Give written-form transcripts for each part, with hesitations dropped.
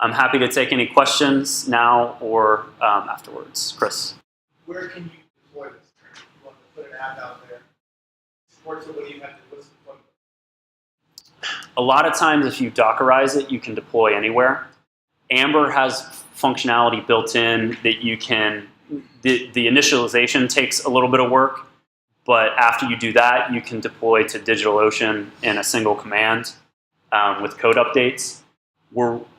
I'm happy to take any questions now or afterwards. Chris. Where can you deploy this? You want to put an app out there. Support it, what do you have to what's the deployment? A lot of times if you Dockerize it, you can deploy anywhere. Amber has functionality built in that you can, the initialization takes a little bit of work, but after you do that, you can deploy to DigitalOcean in a single command with code updates.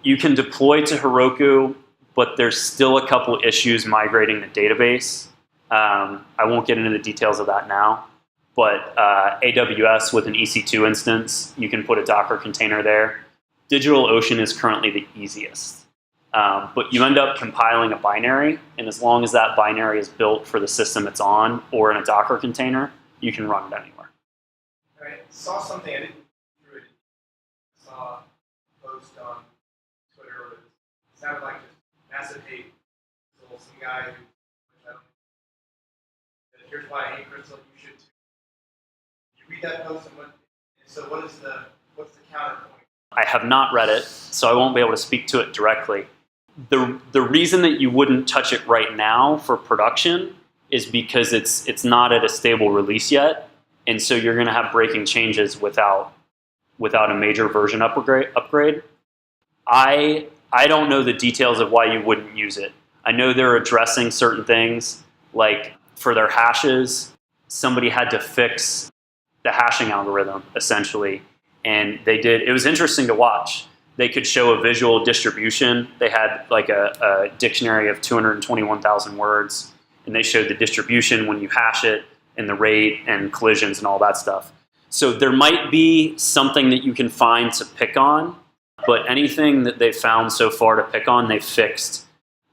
You can deploy to Heroku, but there's still a couple issues migrating the database. I won't get into the details of that now, but AWS with an EC2 instance, you can put a Docker container there. DigitalOcean is currently the easiest. But you end up compiling a binary, and as long as that binary is built for the system it's on or in a Docker container, you can run it anywhere. I saw something, I didn't do it. I saw a post on Twitter. It sounded like just massive hate. So some guy who, I don't know, said, here's why I hate Crystal, you should too. You read that post, and so what's the counterpoint? I have not read it, so I won't be able to speak to it directly. The reason that you wouldn't touch it right now for production is because it's not at a stable release yet, and so you're going to have breaking changes without a major version upgrade. I don't know the details of why you wouldn't use it. I know they're addressing certain things, like for their hashes, somebody had to fix the hashing algorithm essentially, and they did. It was interesting to watch. They could show a visual distribution. They had like a dictionary of 221,000 words, and they showed the distribution when you hash it and the rate and collisions and all that stuff. So there might be something that you can find to pick on, but anything that they've found so far to pick on, they've fixed.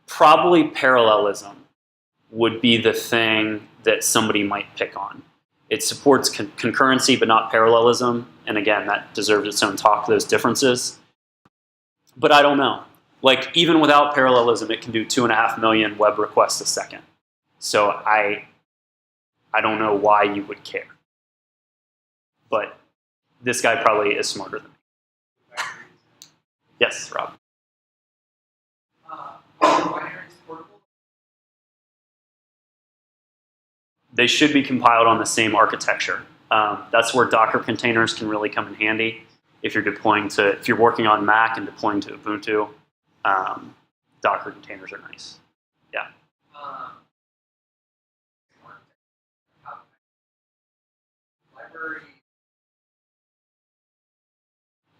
Probably parallelism would be the thing that somebody might pick on. It supports concurrency, but not parallelism. And again, that deserves its own talk, those differences. But I don't know. Like, even without parallelism, it can do 2.5 million web requests a second. So I don't know why you would care. But this guy probably is smarter than me. Yes, Rob. Are binaries portable? They should be compiled on the same architecture. That's where Docker containers can really come in handy. If you're working on Mac and deploying to Ubuntu, Docker containers are nice. Yeah. Library.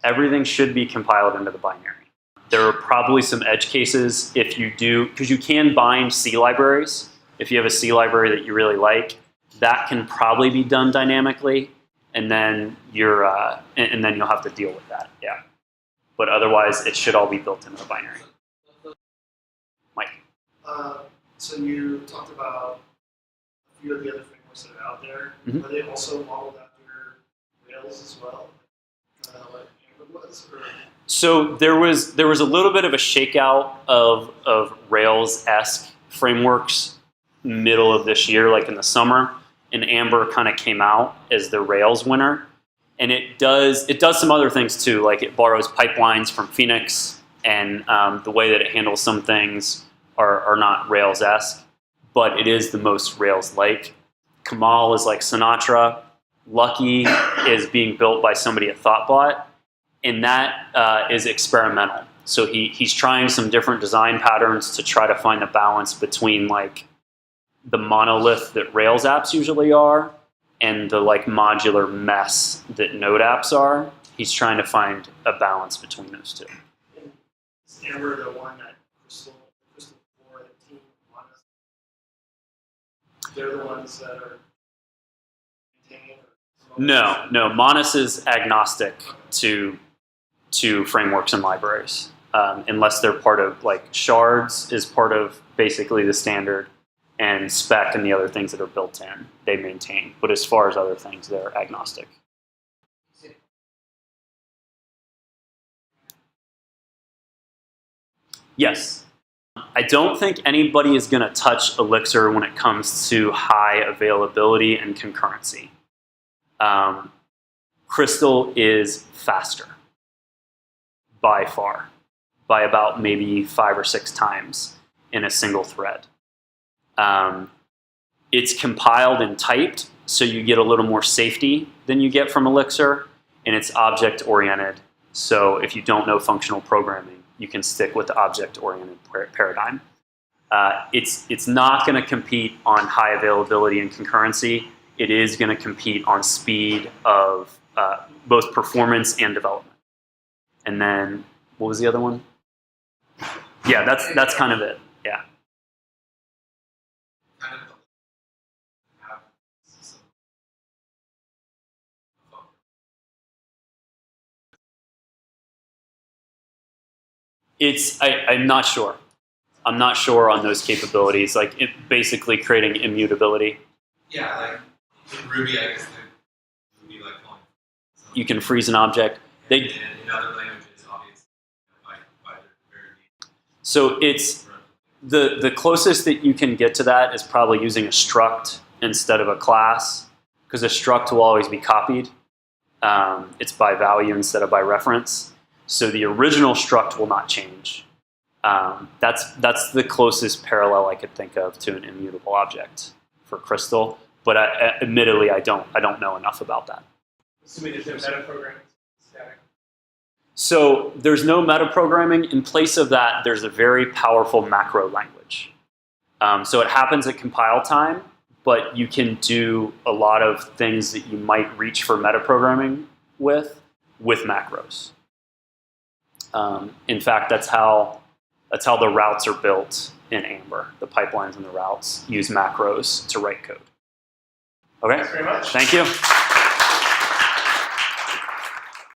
Everything should be compiled into the binary. There are probably some edge cases if you do, because you can bind C libraries. If you have a C library that you really like, that can probably be done dynamically. And then you'll have to deal with that, yeah. But otherwise, it should all be built into the binary. Mike. So you talked about a few of the other frameworks that are out there. Mm-hmm. Are they also modeled after Rails as well? Like Amber was? Or? So there was a little bit of a shakeout of Rails-esque frameworks middle of this year, like in the summer. And Amber kind of came out as the Rails winner. And it does some other things too, like it borrows pipelines from Phoenix, and the way that it handles some things are not Rails-esque, but it is the most Rails-like. Kamal is like Sinatra. Lucky is being built by somebody at Thoughtbot, and that is experimental. So he's trying some different design patterns to try to find a balance between like the monolith that Rails apps usually are and the like modular mess that Node apps are. He's trying to find a balance between those two. And is Amber the one that Crystal 4 the team Monas? They're the ones that are maintaining? No. Monas is agnostic to frameworks and libraries, unless they're part of, like, Shards is part of basically the standard, and Spec and the other things that are built in, they maintain. But as far as other things, they're agnostic. Yes. I don't think anybody is going to touch Elixir when it comes to high availability and concurrency. Crystal is faster, by far. by about maybe 5 or 6 times in a single thread. It's compiled and typed, so you get a little more safety than you get from Elixir, and it's object-oriented. So if you don't know functional programming, you can stick with the object-oriented paradigm. It's not going to compete on high availability and concurrency. It is going to compete on speed of both performance and development. And then, what was the other one? Yeah, that's kind of it. Yeah. I'm not sure. I'm not sure on those capabilities. Like basically creating immutability. Yeah, like in Ruby, I guess it would be like calling. You can freeze an object. And in other languages, obviously, by their very name. So it's the closest that you can get to that is probably using a struct instead of a class, because a struct will always be copied. It's by value instead of by reference. So the original struct will not change. That's the closest parallel I could think of to an immutable object for Crystal. But admittedly, I don't know enough about that. Assuming there's no metaprogramming, static. So there's no metaprogramming. In place of that, there's a very powerful macro language. So it happens at compile time, but you can do a lot of things that you might reach for metaprogramming with macros. In fact, that's how the routes are built in Amber. The pipelines and the routes use macros to write code. Okay? Thanks very much. Thank you.